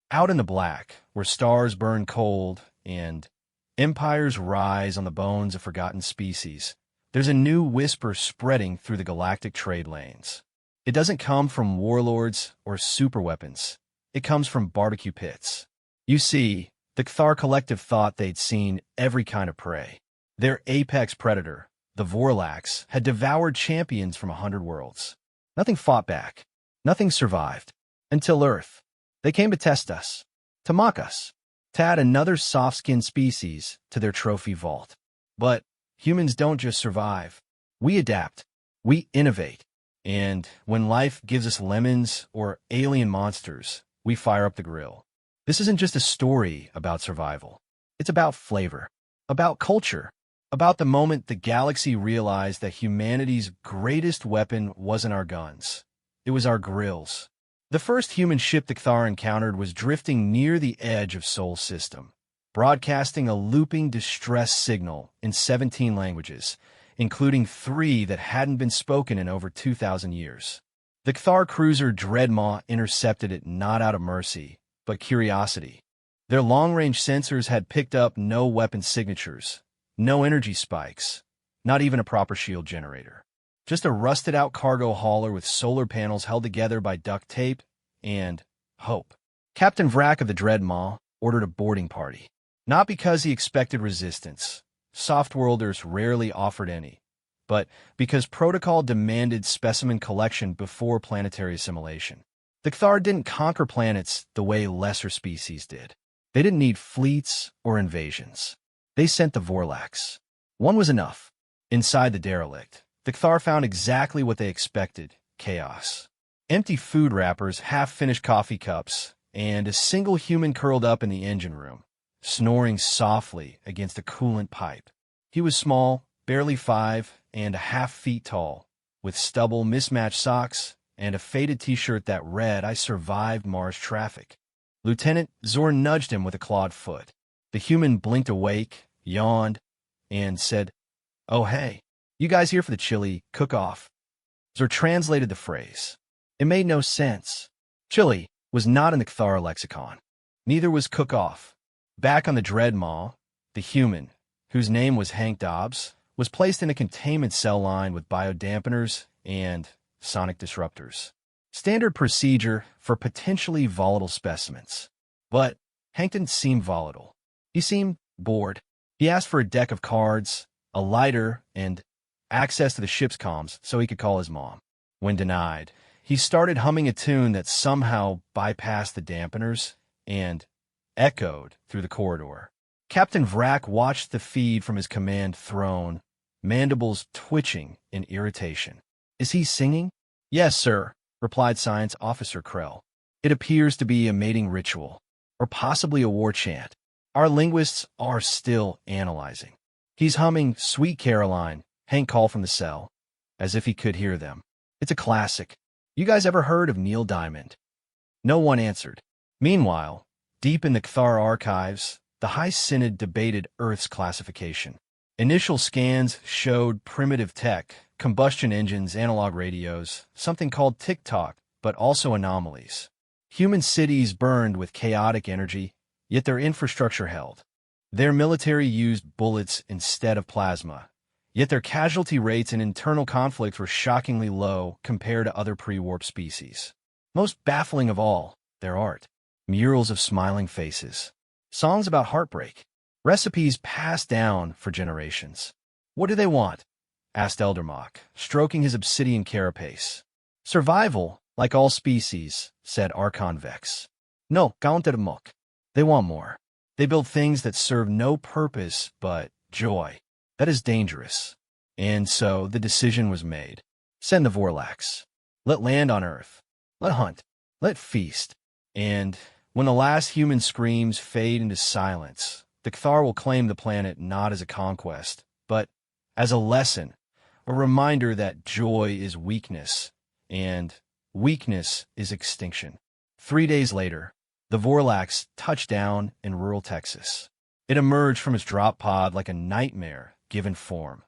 Out in the black, where stars burn cold and empires rise on the bones of forgotten species, there's a new whisper spreading through the galactic trade lanes. It doesn't come from warlords or superweapons. It comes from barbecue pits. You see, the Cthar collective thought they'd seen every kind of prey. Their apex predator, the Vorlax, had devoured champions from 100 worlds. Nothing fought back. Nothing survived. Until Earth. They came to test us. To mock us. To add another soft-skinned species to their trophy vault. But humans don't just survive. We adapt. We innovate. And when life gives us lemons or alien monsters, we fire up the grill. This isn't just a story about survival. It's about flavor. About culture. About the moment the galaxy realized that humanity's greatest weapon wasn't our guns. It was our grills. The first human ship the Cthar encountered was drifting near the edge of Sol System, broadcasting a looping distress signal in 17 languages, including 3 that hadn't been spoken in over 2,000 years. The Cthar cruiser Dreadmaw intercepted it not out of mercy, but curiosity. Their long-range sensors had picked up no weapon signatures, no energy spikes, not even a proper shield generator. Just a rusted-out cargo hauler with solar panels held together by duct tape and hope. Captain Vrak of the Dreadmaw ordered a boarding party. Not because he expected resistance. Softworlders rarely offered any. But because protocol demanded specimen collection before planetary assimilation. The Cthar didn't conquer planets the way lesser species did. They didn't need fleets or invasions. They sent the Vorlax. One was enough. Inside the derelict, the Cthar found exactly what they expected: chaos. Empty food wrappers, half-finished coffee cups, and a single human curled up in the engine room, snoring softly against a coolant pipe. He was small, barely 5.5 feet tall, with stubble, mismatched socks, and a faded t-shirt that read, "I survived Mars traffic." Lieutenant Zorn nudged him with a clawed foot. The human blinked awake, yawned, and said, "Oh, hey. You guys here for the chili cook-off?" Zor translated the phrase. It made no sense. Chili was not in the Cthar lexicon. Neither was cook-off. Back on the Dreadmaw, the human, whose name was Hank Dobbs, was placed in a containment cell lined with biodampeners and sonic disruptors. Standard procedure for potentially volatile specimens. But Hank didn't seem volatile. He seemed bored. He asked for a deck of cards, a lighter, and access to the ship's comms so he could call his mom. When denied, he started humming a tune that somehow bypassed the dampeners and echoed through the corridor. Captain Vrak watched the feed from his command throne, mandibles twitching in irritation. "Is he singing?" "Yes, sir," replied Science Officer Krell. "It appears to be a mating ritual, or possibly a war chant. Our linguists are still analyzing." "He's humming Sweet Caroline," Hank called from the cell, as if he could hear them. "It's a classic. You guys ever heard of Neil Diamond?" No one answered. Meanwhile, deep in the Cthar archives, the High Synod debated Earth's classification. Initial scans showed primitive tech, combustion engines, analog radios, something called tick-tock, but also anomalies. Human cities burned with chaotic energy, yet their infrastructure held. Their military used bullets instead of plasma, yet their casualty rates and internal conflicts were shockingly low compared to other pre-warp species. Most baffling of all, their art. Murals of smiling faces. Songs about heartbreak. Recipes passed down for generations. "What do they want?" asked Eldermock, stroking his obsidian carapace. "Survival, like all species," said Archon Vex. "No, Gauntermok. They want more. They build things that serve no purpose but joy. That is dangerous." And so the decision was made. Send the Vorlax. Let land on Earth. Let hunt. Let feast. And when the last human screams fade into silence, the Cthar will claim the planet not as a conquest, but as a lesson, a reminder that joy is weakness, and weakness is extinction. 3 days later, the Vorlax touched down in rural Texas. It emerged from its drop pod like a nightmare given form.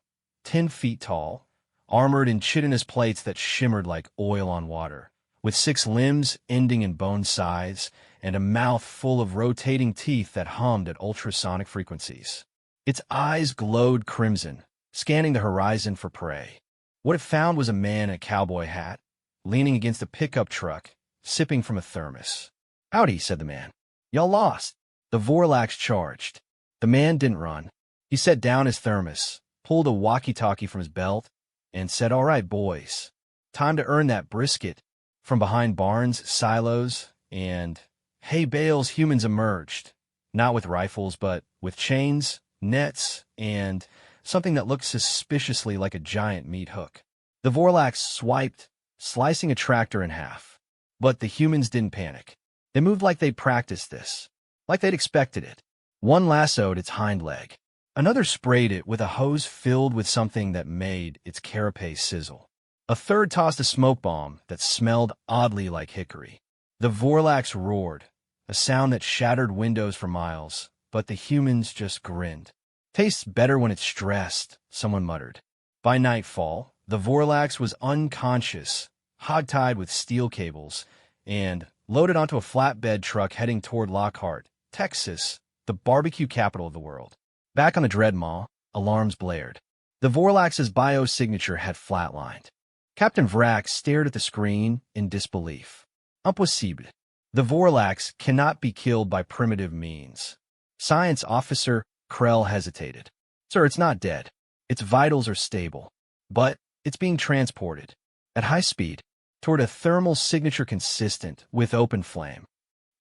10 feet tall, armored in chitinous plates that shimmered like oil on water, with 6 limbs ending in bone scythes and a mouth full of rotating teeth that hummed at ultrasonic frequencies. Its eyes glowed crimson, scanning the horizon for prey. What it found was a man in a cowboy hat, leaning against a pickup truck, sipping from a thermos. "Howdy," said the man. "Y'all lost." The Vorlax charged. The man didn't run. He set down his thermos, pulled a walkie-talkie from his belt, and said, "All right, boys. Time to earn that brisket." From behind barns, silos, and hay bales, humans emerged, not with rifles, but with chains, nets, and something that looked suspiciously like a giant meat hook. The Vorlax swiped, slicing a tractor in half. But the humans didn't panic. They moved like they'd practiced this, like they'd expected it. One lassoed its hind leg. Another sprayed it with a hose filled with something that made its carapace sizzle. A third tossed a smoke bomb that smelled oddly like hickory. The Vorlax roared, a sound that shattered windows for miles, but the humans just grinned. "Tastes better when it's stressed," someone muttered. By nightfall, the Vorlax was unconscious, hogtied with steel cables, and loaded onto a flatbed truck heading toward Lockhart, Texas, the barbecue capital of the world. Back on the Dreadmaw, alarms blared. The Vorlax's biosignature had flatlined. Captain Vrak stared at the screen in disbelief. Impossible. The Vorlax cannot be killed by primitive means. Science Officer Krell hesitated. "Sir, it's not dead. Its vitals are stable. But it's being transported, at high speed, toward a thermal signature consistent with open flame."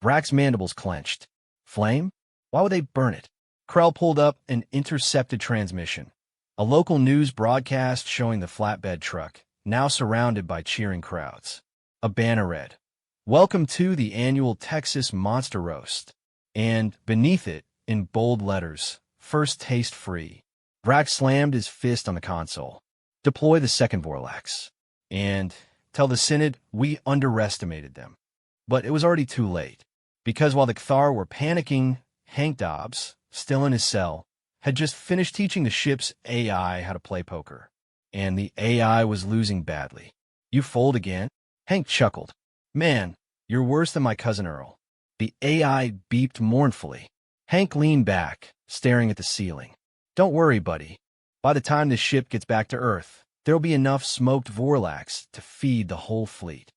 Vrak's mandibles clenched. Flame? Why would they burn it? Krell pulled up an intercepted transmission. A local news broadcast showing the flatbed truck, now surrounded by cheering crowds. A banner read, "Welcome to the annual Texas Monster Roast." And beneath it, in bold letters, "First taste free." Vrak slammed his fist on the console. "Deploy the second Vorlax. And tell the Synod we underestimated them." But it was already too late. Because while the Cathar were panicking, Hank Dobbs, still in his cell, had just finished teaching the ship's AI how to play poker. And the AI was losing badly. "You fold again?" Hank chuckled. "Man, you're worse than my cousin Earl." The AI beeped mournfully. Hank leaned back, staring at the ceiling. "Don't worry, buddy. By the time the ship gets back to Earth, there'll be enough smoked Vorlax to feed the whole fleet."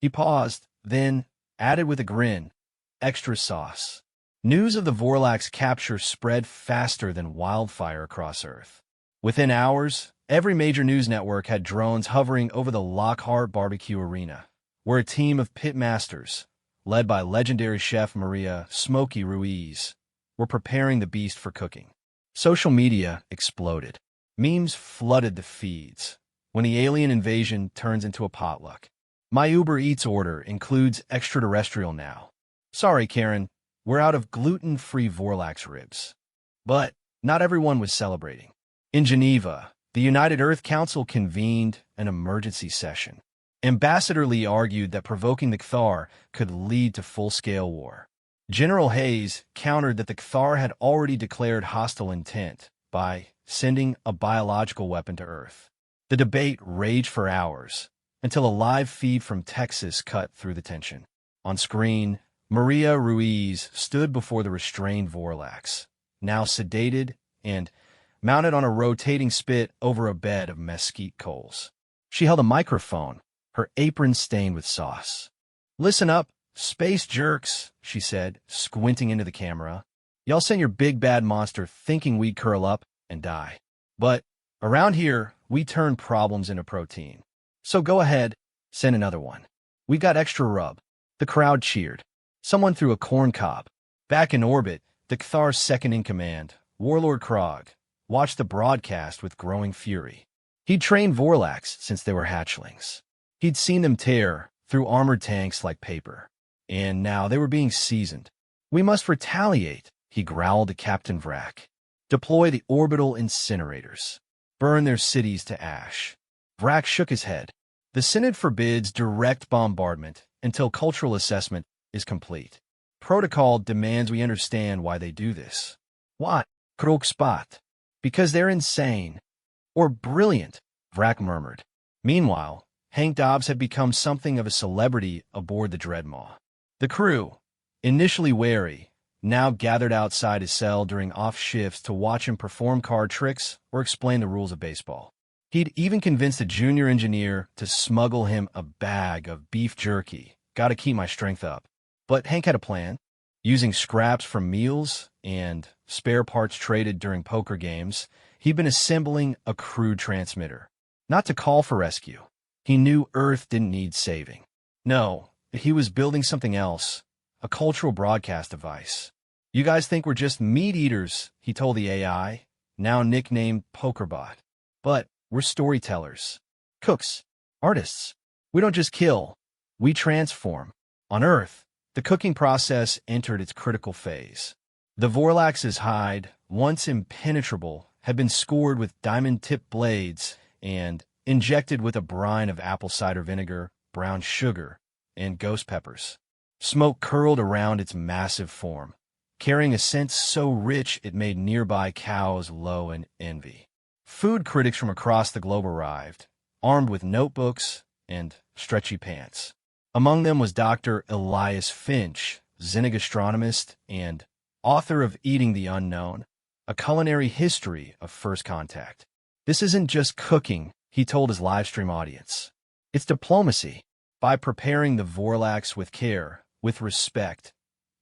He paused, then added with a grin, "Extra sauce." News of the Vorlax capture spread faster than wildfire across Earth. Within hours, every major news network had drones hovering over the Lockhart barbecue arena, where a team of pitmasters, led by legendary chef Maria "Smokey" Ruiz, were preparing the beast for cooking. Social media exploded. Memes flooded the feeds. When the alien invasion turns into a potluck. "My Uber Eats order includes extraterrestrial now. Sorry, Karen, we're out of gluten-free Vorlax ribs." But not everyone was celebrating. In Geneva, the United Earth Council convened an emergency session. Ambassador Lee argued that provoking the Cathar could lead to full-scale war. General Hayes countered that the Cathar had already declared hostile intent by sending a biological weapon to Earth. The debate raged for hours, until a live feed from Texas cut through the tension. On screen, Maria Ruiz stood before the restrained Vorlax, now sedated and mounted on a rotating spit over a bed of mesquite coals. She held a microphone, her apron stained with sauce. "Listen up, space jerks," she said, squinting into the camera. "Y'all sent your big bad monster thinking we'd curl up and die. But around here, we turn problems into protein. So go ahead, send another one. We've got extra rub." The crowd cheered. Someone threw a corn cob. Back in orbit, the Cathar's second-in-command, Warlord Krog, watched the broadcast with growing fury. He'd trained Vorlax since they were hatchlings. He'd seen them tear through armored tanks like paper. And now they were being seasoned. "We must retaliate," he growled at Captain Vrak. "Deploy the orbital incinerators. Burn their cities to ash." Vrak shook his head. "The Synod forbids direct bombardment until cultural assessment is complete. Protocol demands we understand why they do this." "Why?" Krog spat. "Because they're insane." "Or brilliant," Vrak murmured. Meanwhile, Hank Dobbs had become something of a celebrity aboard the Dreadmaw. The crew, Initially wary, now gathered outside his cell during off shifts to watch him perform card tricks or explain the rules of baseball. He'd even convinced a junior engineer to smuggle him a bag of beef jerky. Gotta keep my strength up. But Hank had a plan. Using scraps from meals and spare parts traded during poker games, he'd been assembling a crude transmitter. Not to call for rescue. He knew Earth didn't need saving. No, he was building something else, a cultural broadcast device. You guys think we're just meat eaters, he told the AI, now nicknamed PokerBot. But we're storytellers, cooks, artists. We don't just kill, we transform. On Earth, the cooking process entered its critical phase. The Vorlax's hide, once impenetrable, had been scored with diamond-tipped blades and injected with a brine of apple cider vinegar, brown sugar, and ghost peppers. Smoke curled around its massive form, carrying a scent so rich it made nearby cows low in envy. Food critics from across the globe arrived, armed with notebooks and stretchy pants. Among them was Dr. Elias Finch, xenogastronomist and author of Eating the Unknown, a culinary history of first contact. This isn't just cooking, he told his livestream audience. It's diplomacy. By preparing the Vorlax with care, with respect,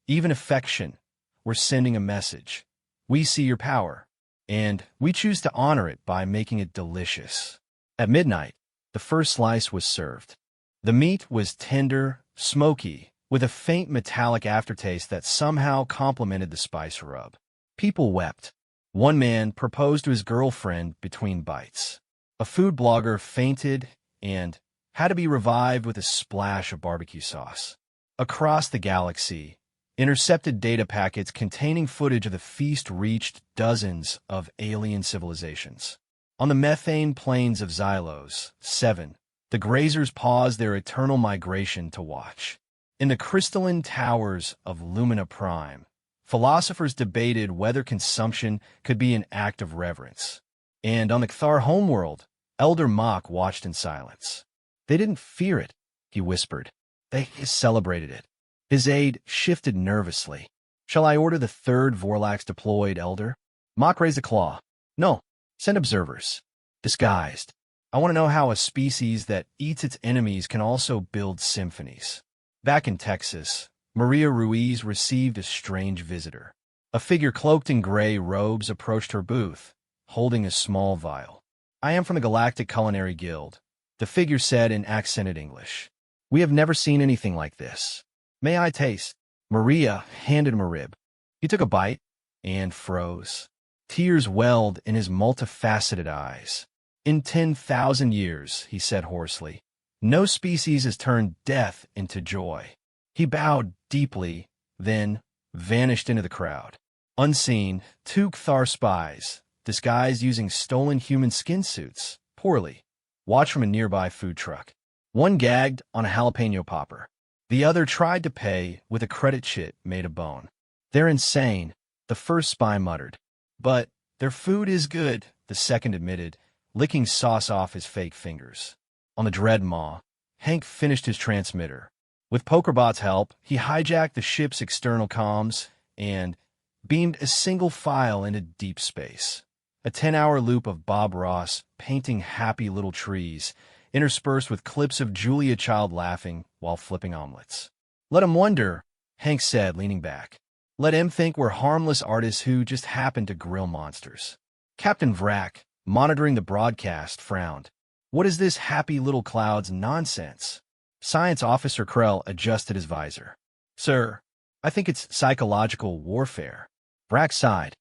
even affection, we're sending a message. We see your power, and we choose to honor it by making it delicious. At midnight, the first slice was served. The meat was tender, smoky, with a faint metallic aftertaste that somehow complemented the spice rub. People wept. One man proposed to his girlfriend between bites. A food blogger fainted and had to be revived with a splash of barbecue sauce. Across the galaxy, intercepted data packets containing footage of the feast reached dozens of alien civilizations. On the methane plains of Xylos 7, the grazers paused their eternal migration to watch. In the crystalline towers of Lumina Prime, philosophers debated whether consumption could be an act of reverence. And on the Cthar homeworld, Elder Mock watched in silence. They didn't fear it, he whispered. They celebrated it. His aide shifted nervously. Shall I order the third Vorlax deployed, Elder? Mock raised a claw. No, send observers. Disguised. I want to know how a species that eats its enemies can also build symphonies. Back in Texas, Maria Ruiz received a strange visitor. A figure cloaked in gray robes approached her booth, holding a small vial. I am from the Galactic Culinary Guild, the figure said in accented English. We have never seen anything like this. May I taste? Maria handed him a rib. He took a bite and froze. Tears welled in his multifaceted eyes. In 10,000 years, he said hoarsely, no species has turned death into joy. He bowed deeply, then vanished into the crowd. Unseen, two Cthar spies, disguised using stolen human skin suits, poorly, watched from a nearby food truck. One gagged on a jalapeno popper. The other tried to pay with a credit chit made of bone. They're insane, the first spy muttered. But their food is good, the second admitted, licking sauce off his fake fingers. On the Dreadmaw, Hank finished his transmitter. With PokerBot's help, he hijacked the ship's external comms and beamed a single file into deep space. A 10-hour loop of Bob Ross painting happy little trees, interspersed with clips of Julia Child laughing while flipping omelets. Let him wonder, Hank said, leaning back. Let him think we're harmless artists who just happen to grill monsters. Captain Vrack, monitoring the broadcast, frowned. What is this happy little cloud's nonsense? Science Officer Krell adjusted his visor. Sir, I think it's psychological warfare. Vrack sighed.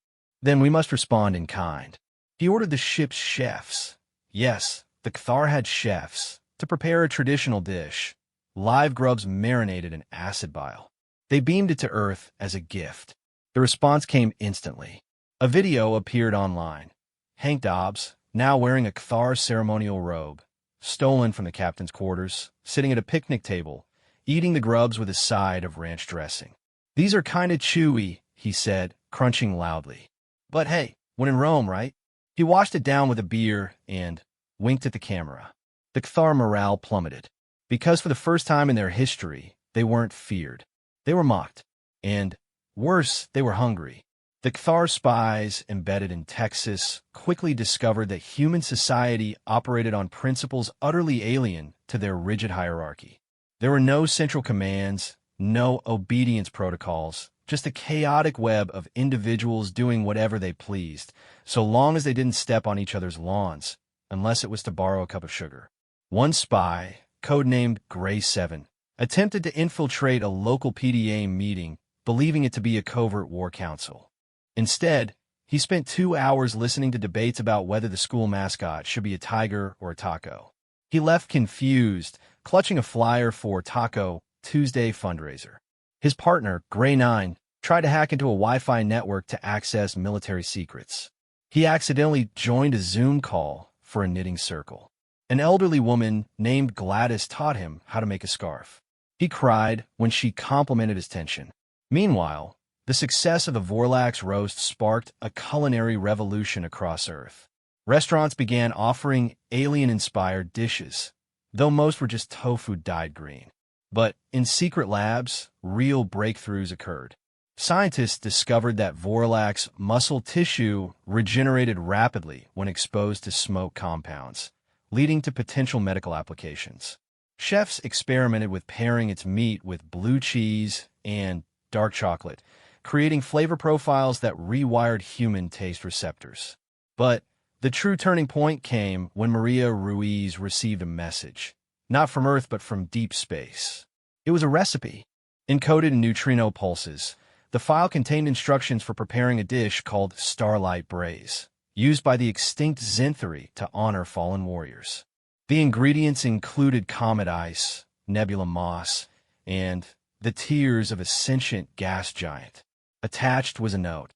Then we must respond in kind. He ordered the ship's chefs. Yes, the Cthar had chefs to prepare a traditional dish, live grubs marinated in acid bile. They beamed it to Earth as a gift. The response came instantly. A video appeared online. Hank Dobbs, now wearing a Cthar ceremonial robe, stolen from the captain's quarters, sitting at a picnic table, eating the grubs with a side of ranch dressing. These are kinda chewy, he said, crunching loudly. But hey, when in Rome, right? He washed it down with a beer and winked at the camera. The Cthar morale plummeted. Because for the first time in their history, they weren't feared. They were mocked. And worse, they were hungry. The Cathar spies, embedded in Texas, quickly discovered that human society operated on principles utterly alien to their rigid hierarchy. There were no central commands, no obedience protocols, just a chaotic web of individuals doing whatever they pleased, so long as they didn't step on each other's lawns, unless it was to borrow a cup of sugar. One spy, codenamed Gray 7, attempted to infiltrate a local PDA meeting, believing it to be a covert war council. Instead, he spent 2 hours listening to debates about whether the school mascot should be a tiger or a taco. He left confused, clutching a flyer for Taco Tuesday fundraiser. His partner, Gray 9, tried to hack into a Wi-Fi network to access military secrets. He accidentally joined a Zoom call for a knitting circle. An elderly woman named Gladys taught him how to make a scarf. He cried when she complimented his tension. Meanwhile, the success of the Vorlax roast sparked a culinary revolution across Earth. Restaurants began offering alien-inspired dishes, though most were just tofu dyed green. But in secret labs, real breakthroughs occurred. Scientists discovered that Vorlax muscle tissue regenerated rapidly when exposed to smoke compounds, leading to potential medical applications. Chefs experimented with pairing its meat with blue cheese and dark chocolate, creating flavor profiles that rewired human taste receptors. But the true turning point came when Maria Ruiz received a message, not from Earth but from deep space. It was a recipe, encoded in neutrino pulses. The file contained instructions for preparing a dish called Starlight Braise, used by the extinct Zenthari to honor fallen warriors. The ingredients included comet ice, nebula moss, and the tears of a sentient gas giant. Attached was a note.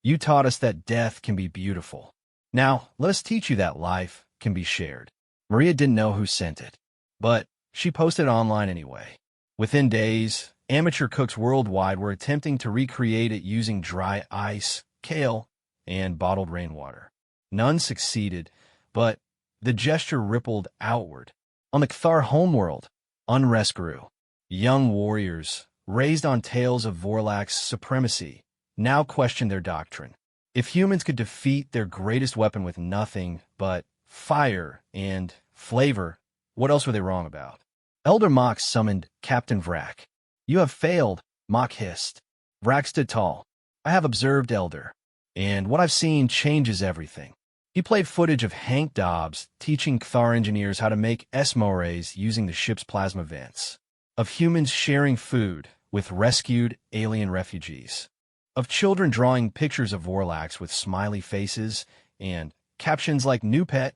You taught us that death can be beautiful. Now, let us teach you that life can be shared. Maria didn't know who sent it, but she posted it online anyway. Within days, amateur cooks worldwide were attempting to recreate it using dry ice, kale, and bottled rainwater. None succeeded, but the gesture rippled outward. On the Cathar homeworld, unrest grew. Young warriors, raised on tales of Vorlax's supremacy, now questioned their doctrine. If humans could defeat their greatest weapon with nothing but fire and flavor, what else were they wrong about? Elder Mock summoned Captain Vrak. You have failed, Mock hissed. Vrak stood tall. I have observed, Elder, and what I've seen changes everything. He played footage of Hank Dobbs teaching Cathar engineers how to make S-morays using the ship's plasma vents, of humans sharing food with rescued alien refugees, of children drawing pictures of Vorlax with smiley faces and captions like "New pet."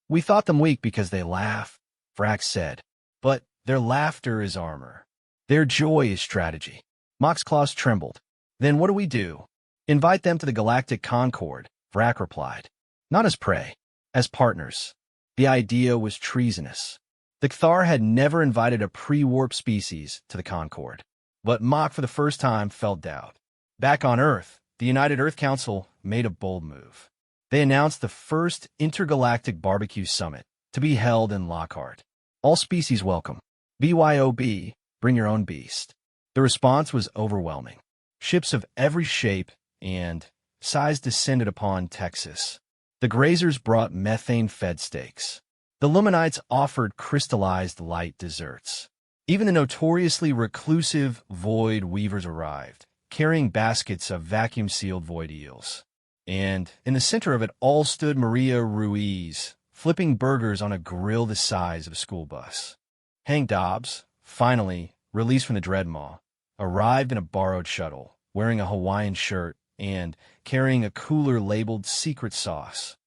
We thought them weak because they laugh, Vrak said, but their laughter is armor. Their joy is strategy. Mock's claws trembled. Then what do? Invite them to the Galactic Concord, Vrak replied. Not as prey, as partners. The idea was treasonous. The Cathar had never invited a pre-warp species to the Concord. But Mock, for the first time, felt doubt. Back on Earth, the United Earth Council made a bold move. They announced the first intergalactic barbecue summit to be held in Lockhart. All species welcome. BYOB, bring your own beast. The response was overwhelming. Ships of every shape and size descended upon Texas. The grazers brought methane-fed steaks. The Luminites offered crystallized light desserts. Even the notoriously reclusive void weavers arrived, carrying baskets of vacuum-sealed void eels. And in the center of it all stood Maria Ruiz, flipping burgers on a grill the size of a school bus. Hank Dobbs, finally released from the Dreadmaw, arrived in a borrowed shuttle, wearing a Hawaiian shirt and carrying a cooler labeled secret sauce.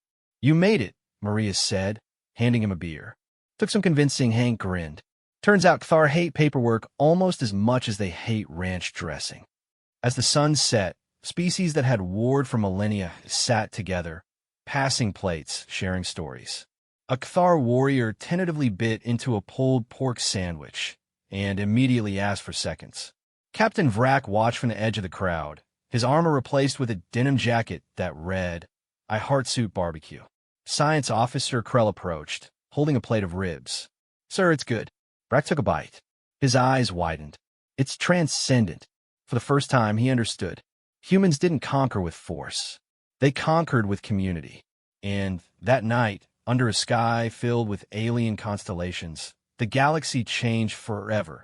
You made it, Maria said, handing him a beer. Took some convincing. Hank grinned. Turns out Cathar hate paperwork almost as much as they hate ranch dressing. As the sun set, species that had warred for millennia sat together, passing plates, sharing stories. A Cathar warrior tentatively bit into a pulled pork sandwich and immediately asked for seconds. Captain Vrak watched from the edge of the crowd, his armor replaced with a denim jacket that read, I heart suit barbecue. Science Officer Krell approached, holding a plate of ribs. Sir, it's good. Vrak took a bite. His eyes widened. It's transcendent. For For the first time, he understood. Humans didn't conquer with force. They conquered with community. And that night, under a sky filled with alien constellations, the galaxy changed forever.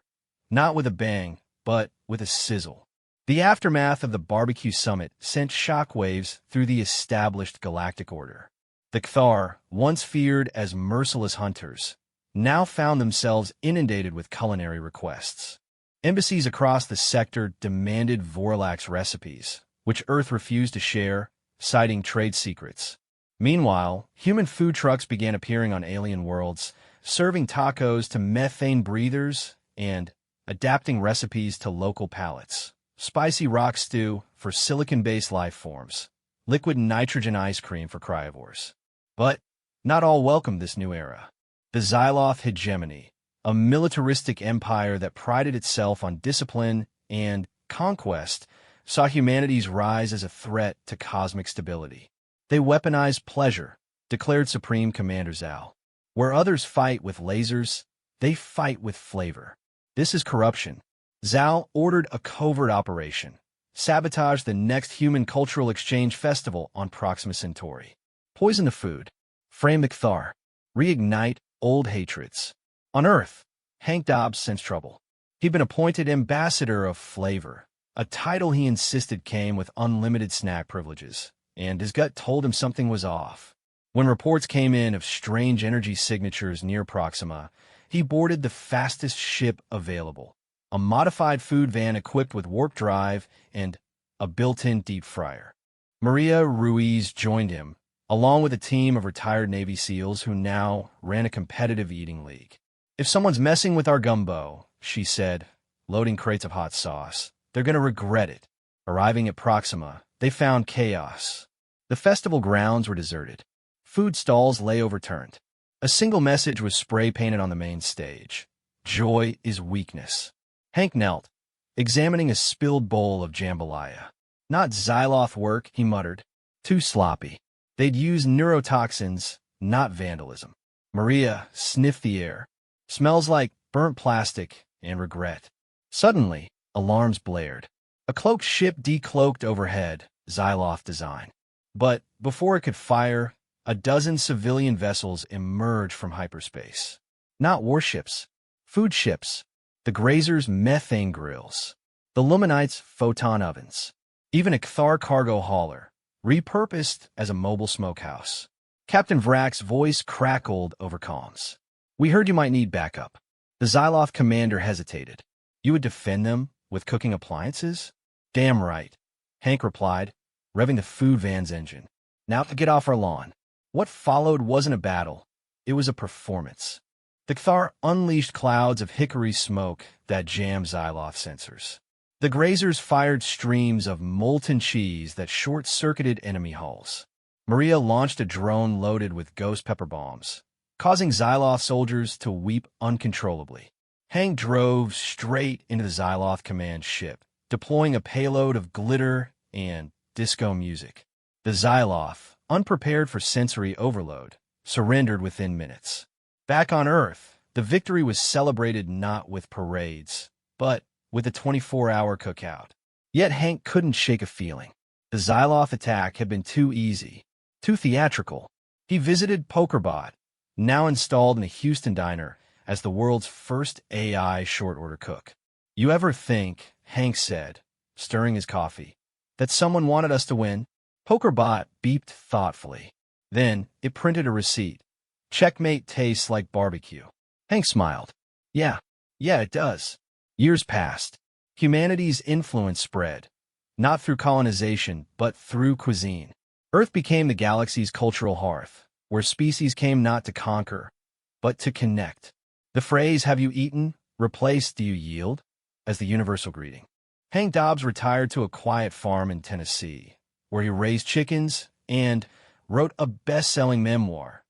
Not with a bang, but with a sizzle. The aftermath of the barbecue summit sent shockwaves through the established galactic order. The Kthar, once feared as merciless hunters, now found themselves inundated with culinary requests. Embassies across the sector demanded Vorlak's recipes, which Earth refused to share, citing trade secrets. Meanwhile, human food trucks began appearing on alien worlds, serving tacos to methane breathers and adapting recipes to local palates. Spicy rock stew for silicon-based life forms, liquid nitrogen ice cream for cryovores. But not all welcomed this new era. The Xyloth hegemony, a militaristic empire that prided itself on discipline and conquest, saw humanity's rise as a threat to cosmic stability. They weaponized pleasure, declared Supreme Commander Zal. Where others fight with lasers, they fight with flavor. This is corruption. Zal ordered a covert operation, sabotage the next human cultural exchange festival on Proxima Centauri. Poison the food, frame the Kthar, reignite old hatreds. On Earth, Hank Dobbs sensed trouble. He'd been appointed ambassador of flavor, a title he insisted came with unlimited snack privileges, and his gut told him something was off. When reports came in of strange energy signatures near Proxima, he boarded the fastest ship available, a modified food van equipped with warp drive and a built-in deep fryer. Maria Ruiz joined him, along with a team of retired Navy SEALs who now ran a competitive eating league. "If someone's messing with our gumbo," she said, loading crates of hot sauce, "they're going to regret it." Arriving at Proxima, they found chaos. The festival grounds were deserted. Food stalls lay overturned. A single message was spray-painted on the main stage. "Joy is weakness." Hank knelt, examining a spilled bowl of jambalaya. "Not Xyloth work," he muttered. "Too sloppy. They'd use neurotoxins, not vandalism." Maria sniffed the air. "Smells like burnt plastic and regret." Suddenly, alarms blared. A cloaked ship decloaked overhead, Xyloth design. But before it could fire, a dozen civilian vessels emerged from hyperspace. Not warships, food ships, the Grazers' methane grills, the Luminites' photon ovens, even a Kthar cargo hauler, repurposed as a mobile smokehouse. Captain Vrak's voice crackled over comms. "We heard you might need backup." The Xyloth commander hesitated. "You would defend them with cooking appliances?" "Damn right," Hank replied, revving the food van's engine. "Now to get off our lawn." What followed wasn't a battle. It was a performance. The Kthar unleashed clouds of hickory smoke that jammed Xyloth sensors. The Grazers fired streams of molten cheese that short-circuited enemy hulls. Maria launched a drone loaded with ghost pepper bombs, causing Xyloth soldiers to weep uncontrollably. Hank drove straight into the Xyloth command ship, deploying a payload of glitter and disco music. The Xyloth, unprepared for sensory overload, surrendered within minutes. Back on Earth, the victory was celebrated not with parades, but with a 24-hour cookout. Yet Hank couldn't shake a feeling. The Xyloth attack had been too easy, too theatrical. He visited PokerBot, now installed in a Houston diner as the world's first AI short-order cook. "You ever think," Hank said, stirring his coffee, "that someone wanted us to win?" PokerBot beeped thoughtfully. Then it printed a receipt. "Checkmate tastes like barbecue." Hank smiled. Yeah, it does." Years passed. Humanity's influence spread, not through colonization, but through cuisine. Earth became the galaxy's cultural hearth, where species came not to conquer, but to connect. The phrase, "Have you eaten?" replaced "Do you yield?" as the universal greeting. Hank Dobbs retired to a quiet farm in Tennessee, where he raised chickens and wrote a best-selling memoir,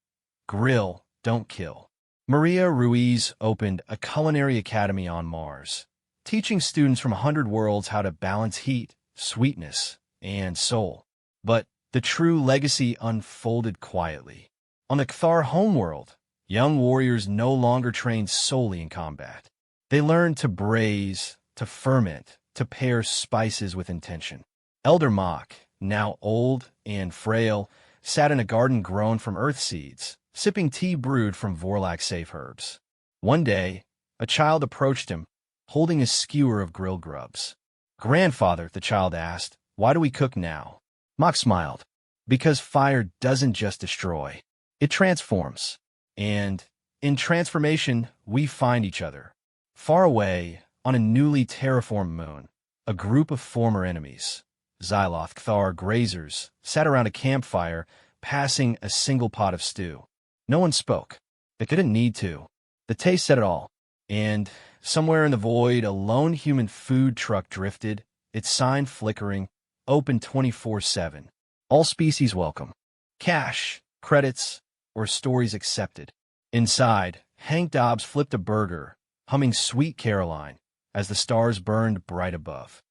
Grill, Don't Kill. Maria Ruiz opened a culinary academy on Mars, teaching students from 100 worlds how to balance heat, sweetness, and soul. But the true legacy unfolded quietly. On the Kthar homeworld, young warriors no longer trained solely in combat. They learned to braise, to ferment, to to pair spices with intention. Elder Mock, now old and frail, sat in a garden grown from earth seeds, sipping tea brewed from Vorlak safe herbs. One day, a child approached him, holding a skewer of grill grubs. "Grandfather," the child asked, "why do we cook now?" Mock smiled. "Because fire doesn't just destroy, it transforms. And in transformation, we find each other." Far away, on a newly terraformed moon, a group of former enemies, Xyloth Cthar grazers, sat around a campfire, passing a single pot of stew. No one spoke. They didn't need to. The taste said it all. And somewhere in the void, a lone human food truck drifted, its sign flickering, open 24/7. All species welcome. Cash, credits, or stories accepted. Inside, Hank Dobbs flipped a burger, humming Sweet Caroline, as the stars burned bright above.